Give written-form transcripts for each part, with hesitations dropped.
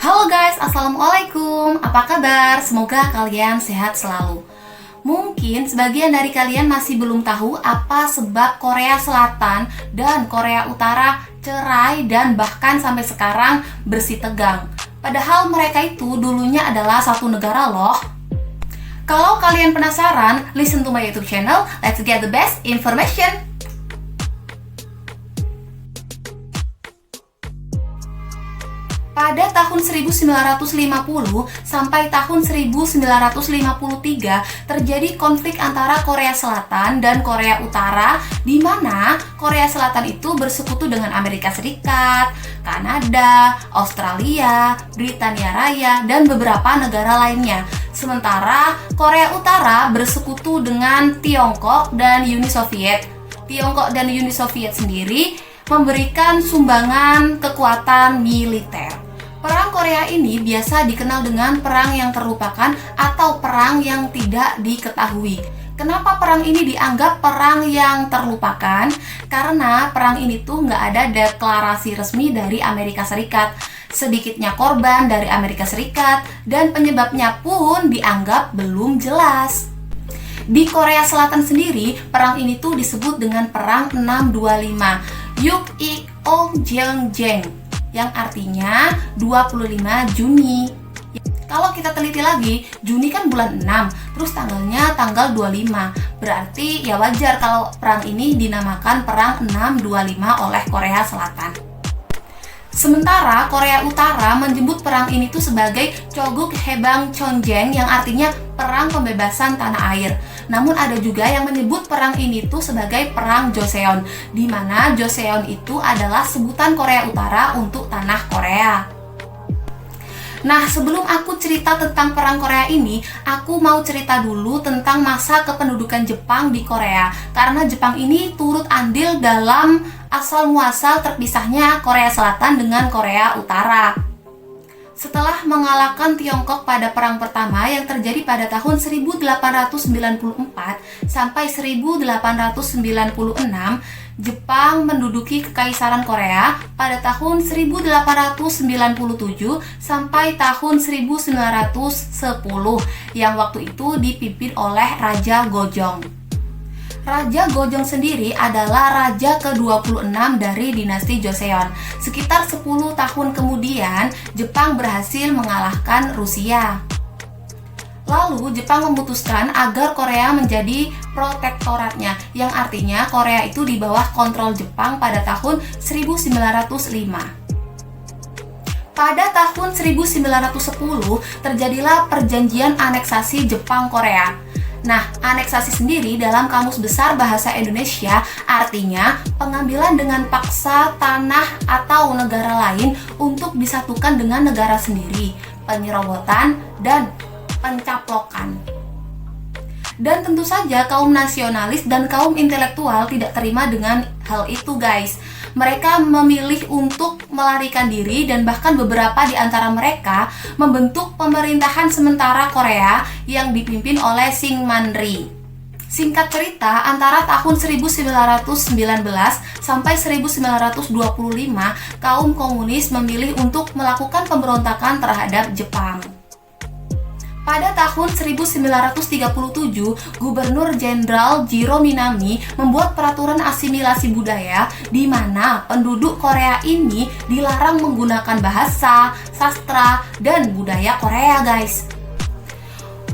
Halo guys, Assalamualaikum. Apa kabar? Semoga kalian sehat selalu. Mungkin sebagian dari kalian masih belum tahu apa sebab Korea Selatan dan Korea Utara cerai dan bahkan sampai sekarang bersih tegang. Padahal mereka itu dulunya adalah satu negara loh. Kalau kalian penasaran, listen to my YouTube channel. Let's get the best information. Pada tahun 1950 sampai tahun 1953 terjadi konflik antara Korea Selatan dan Korea Utara, di mana Korea Selatan itu bersekutu dengan Amerika Serikat, Kanada, Australia, Britania Raya, dan beberapa negara lainnya. Sementara Korea Utara bersekutu dengan Tiongkok dan Uni Soviet. Tiongkok dan Uni Soviet sendiri memberikan sumbangan kekuatan militer. Perang Korea ini biasa dikenal dengan perang yang terlupakan atau perang yang tidak diketahui. Kenapa perang ini dianggap perang yang terlupakan? Karena perang ini tuh nggak ada deklarasi resmi dari Amerika Serikat. Sedikitnya korban dari Amerika Serikat dan penyebabnya pun dianggap belum jelas. Di Korea Selatan sendiri, perang ini tuh disebut dengan Perang 625 Yuk-i-oh-jeong-jeng, yang artinya 25 Juni. Kalau kita teliti lagi, Juni kan bulan 6, terus tanggalnya tanggal 25. Berarti ya wajar kalau perang ini dinamakan Perang 625 oleh Korea Selatan. Sementara Korea Utara menyebut perang ini tuh sebagai Choguk Haebang Chonjeng, yang artinya perang pembebasan tanah air. Namun ada juga yang menyebut perang ini tuh sebagai perang Joseon, di mana Joseon itu adalah sebutan Korea Utara untuk tanah Korea. Nah, sebelum aku cerita tentang perang Korea ini, aku mau cerita dulu tentang masa kependudukan Jepang di Korea. Karena Jepang ini turut andil dalam asal-muasal terpisahnya Korea Selatan dengan Korea Utara. Setelah mengalahkan Tiongkok pada perang pertama yang terjadi pada tahun 1894 sampai 1896, Jepang menduduki Kekaisaran Korea pada tahun 1897 sampai tahun 1910 yang waktu itu dipimpin oleh Raja Gojong. Raja Gojong sendiri adalah raja ke-26 dari dinasti Joseon. Sekitar 10 tahun kemudian, Jepang berhasil mengalahkan Rusia. Lalu Jepang memutuskan agar Korea menjadi protektoratnya, yang artinya Korea itu di bawah kontrol Jepang pada tahun 1905. Pada tahun 1910 terjadilah perjanjian aneksasi Jepang-Korea. Nah, aneksasi sendiri dalam Kamus Besar Bahasa Indonesia artinya pengambilan dengan paksa tanah atau negara lain untuk disatukan dengan negara sendiri, penyerobotan, dan pencaplokan. Dan tentu saja kaum nasionalis dan kaum intelektual tidak terima dengan hal itu, guys. Mereka memilih untuk melarikan diri dan bahkan beberapa di antara mereka membentuk pemerintahan sementara Korea yang dipimpin oleh Syngman-rhee. Singkat cerita, antara tahun 1919 sampai 1925, kaum komunis memilih untuk melakukan pemberontakan terhadap Jepang. Pada tahun 1937, Gubernur Jenderal Jiro Minami membuat peraturan asimilasi budaya di mana penduduk Korea ini dilarang menggunakan bahasa, sastra, dan budaya Korea, guys.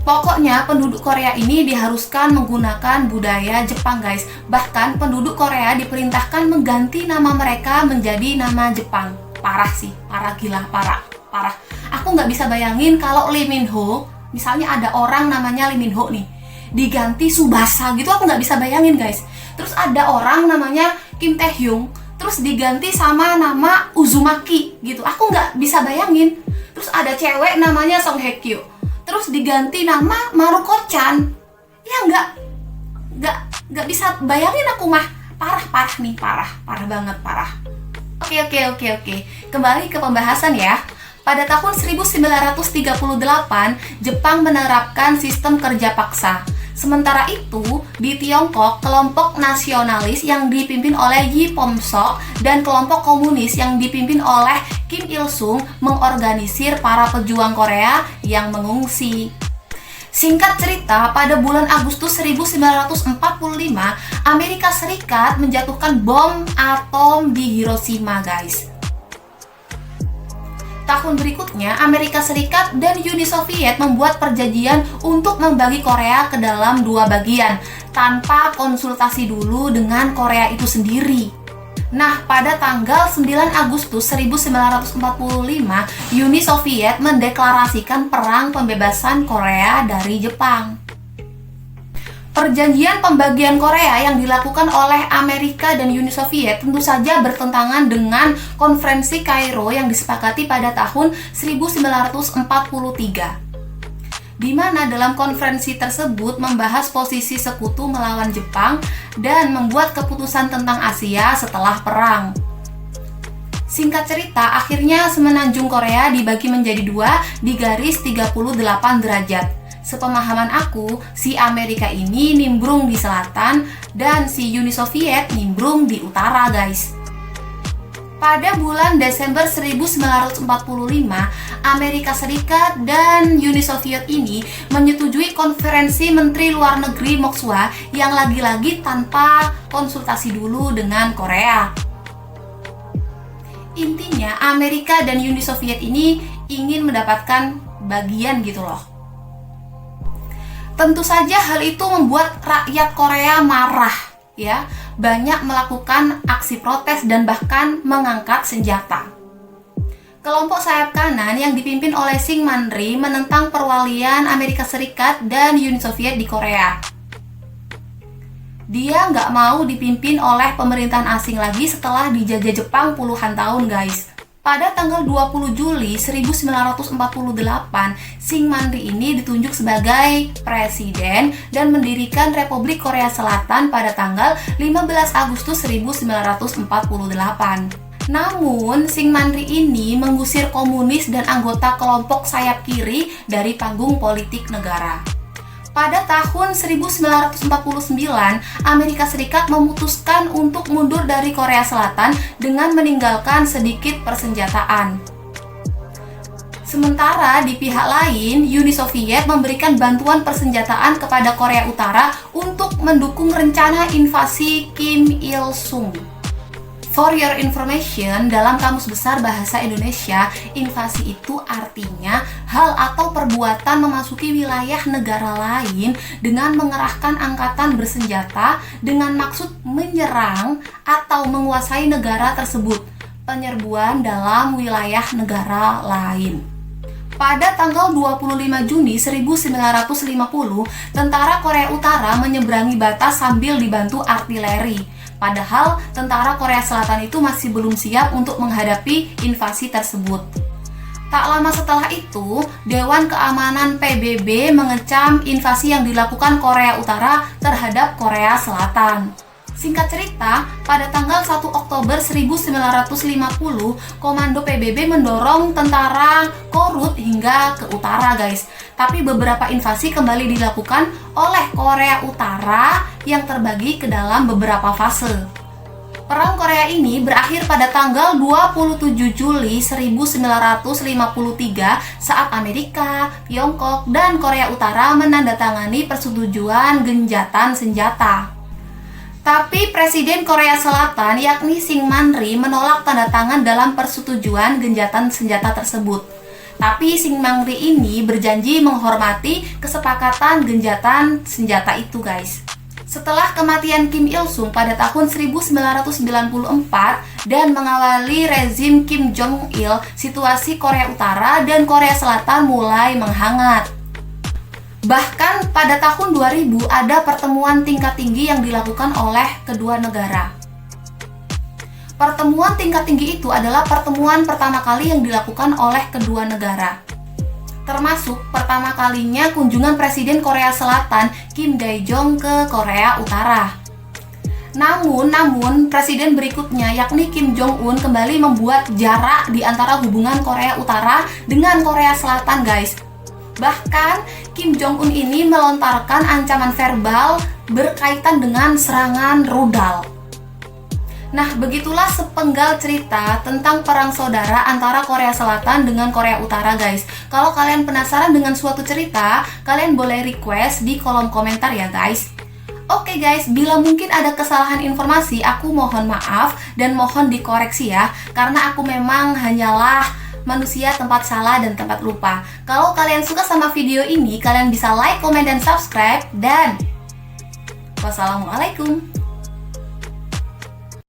Pokoknya penduduk Korea ini diharuskan menggunakan budaya Jepang, guys. Bahkan penduduk Korea diperintahkan mengganti nama mereka menjadi nama Jepang. Parah sih, parah gila, parah. Aku nggak bisa bayangin kalau Lee Min Ho, misalnya ada orang namanya Lee Min Ho nih, diganti Tsubasa gitu, aku nggak bisa bayangin, guys. Terus ada orang namanya Kim Tae Hyung, terus diganti sama nama Uzumaki gitu, aku nggak bisa bayangin. Terus ada cewek namanya Song Hye Kyo, terus diganti nama Maruko-chan. Ya nggak bisa bayangin aku mah. Parah banget. Oke. Kembali ke pembahasan ya. Pada tahun 1938, Jepang menerapkan sistem kerja paksa. Sementara itu, Di Tiongkok, kelompok nasionalis yang dipimpin oleh Yi Pom-sok dan kelompok komunis yang dipimpin oleh Kim Il-sung mengorganisir para pejuang Korea yang mengungsi. Singkat cerita, pada bulan Agustus 1945, Amerika Serikat menjatuhkan bom atom di Hiroshima, guys. Tahun berikutnya, Amerika Serikat dan Uni Soviet membuat perjanjian untuk membagi Korea ke dalam dua bagian, tanpa konsultasi dulu dengan Korea itu sendiri. Nah, pada tanggal 9 Agustus 1945, Uni Soviet mendeklarasikan perang pembebasan Korea dari Jepang. Perjanjian pembagian Korea yang dilakukan oleh Amerika dan Uni Soviet tentu saja bertentangan dengan Konferensi Kairo yang disepakati pada tahun 1943. Di mana dalam konferensi tersebut membahas posisi sekutu melawan Jepang dan membuat keputusan tentang Asia setelah perang. Singkat cerita, akhirnya semenanjung Korea dibagi menjadi dua di garis 38 derajat. Sepemahaman aku, si Amerika ini nimbrung di selatan dan si Uni Soviet nimbrung di utara, guys. Pada bulan Desember 1945, Amerika Serikat dan Uni Soviet ini menyetujui konferensi Menteri Luar Negeri Moskwa yang lagi-lagi tanpa konsultasi dulu dengan Korea. Intinya, Amerika dan Uni Soviet ini ingin mendapatkan bagian gitu loh. Tentu saja hal itu membuat rakyat Korea marah, ya. Banyak melakukan aksi protes dan bahkan mengangkat senjata. Kelompok sayap kanan yang dipimpin oleh Syngman Rhee menentang perwalian Amerika Serikat dan Uni Soviet di Korea. Dia nggak mau dipimpin oleh pemerintahan asing lagi setelah dijajah Jepang puluhan tahun, guys. Pada tanggal 20 Juli 1948, Syngman Rhee ini ditunjuk sebagai presiden dan mendirikan Republik Korea Selatan pada tanggal 15 Agustus 1948. Namun, Syngman Rhee ini mengusir komunis dan anggota kelompok sayap kiri dari panggung politik negara. Pada tahun 1949, Amerika Serikat memutuskan untuk mundur dari Korea Selatan dengan meninggalkan sedikit persenjataan. Sementara di pihak lain, Uni Soviet memberikan bantuan persenjataan kepada Korea Utara untuk mendukung rencana invasi Kim Il-sung. For your information, dalam Kamus Besar Bahasa Indonesia, invasi itu artinya hal atau perbuatan memasuki wilayah negara lain dengan mengerahkan angkatan bersenjata dengan maksud menyerang atau menguasai negara tersebut. Penyerbuan dalam wilayah negara lain. Pada tanggal 25 Juni 1950, tentara Korea Utara menyeberangi batas sambil dibantu artileri. Padahal tentara Korea Selatan itu masih belum siap untuk menghadapi invasi tersebut. Tak lama setelah itu, Dewan Keamanan PBB mengecam invasi yang dilakukan Korea Utara terhadap Korea Selatan. Singkat cerita, pada tanggal 1 Oktober 1950, Komando PBB mendorong tentara Korut hingga ke utara, guys. Tapi beberapa invasi kembali dilakukan oleh Korea Utara yang terbagi ke dalam beberapa fase. Perang Korea ini berakhir pada tanggal 27 Juli 1953 saat Amerika, Tiongkok, dan Korea Utara menandatangani persetujuan gencatan senjata. Tapi Presiden Korea Selatan yakni Syngman Rhee menolak tanda tangan dalam persetujuan gencatan senjata tersebut. Tapi Syngman Rhee ini berjanji menghormati kesepakatan gencatan senjata itu, guys. Setelah kematian Kim Il-sung pada tahun 1994 dan mengawali rezim Kim Jong-il, situasi Korea Utara dan Korea Selatan mulai menghangat. Bahkan pada tahun 2000 ada pertemuan tingkat tinggi yang dilakukan oleh kedua negara. Pertemuan tingkat tinggi itu adalah pertemuan pertama kali yang dilakukan oleh kedua negara. Termasuk pertama kalinya kunjungan Presiden Korea Selatan Kim Dae-jong ke Korea Utara. Namun presiden berikutnya yakni Kim Jong-un kembali membuat jarak di antara hubungan Korea Utara dengan Korea Selatan, guys. Bahkan Kim Jong-un ini melontarkan ancaman verbal berkaitan dengan serangan rudal. Nah, begitulah sepenggal cerita tentang perang saudara antara Korea Selatan dengan Korea Utara, guys. Kalau kalian penasaran dengan suatu cerita, kalian boleh request di kolom komentar ya, guys. Oke guys, bila mungkin ada kesalahan informasi, aku mohon maaf dan mohon dikoreksi ya, karena aku memang hanyalah manusia tempat salah dan tempat lupa. Kalau kalian suka sama video ini, kalian bisa like, komen, dan subscribe. Dan wassalamualaikum.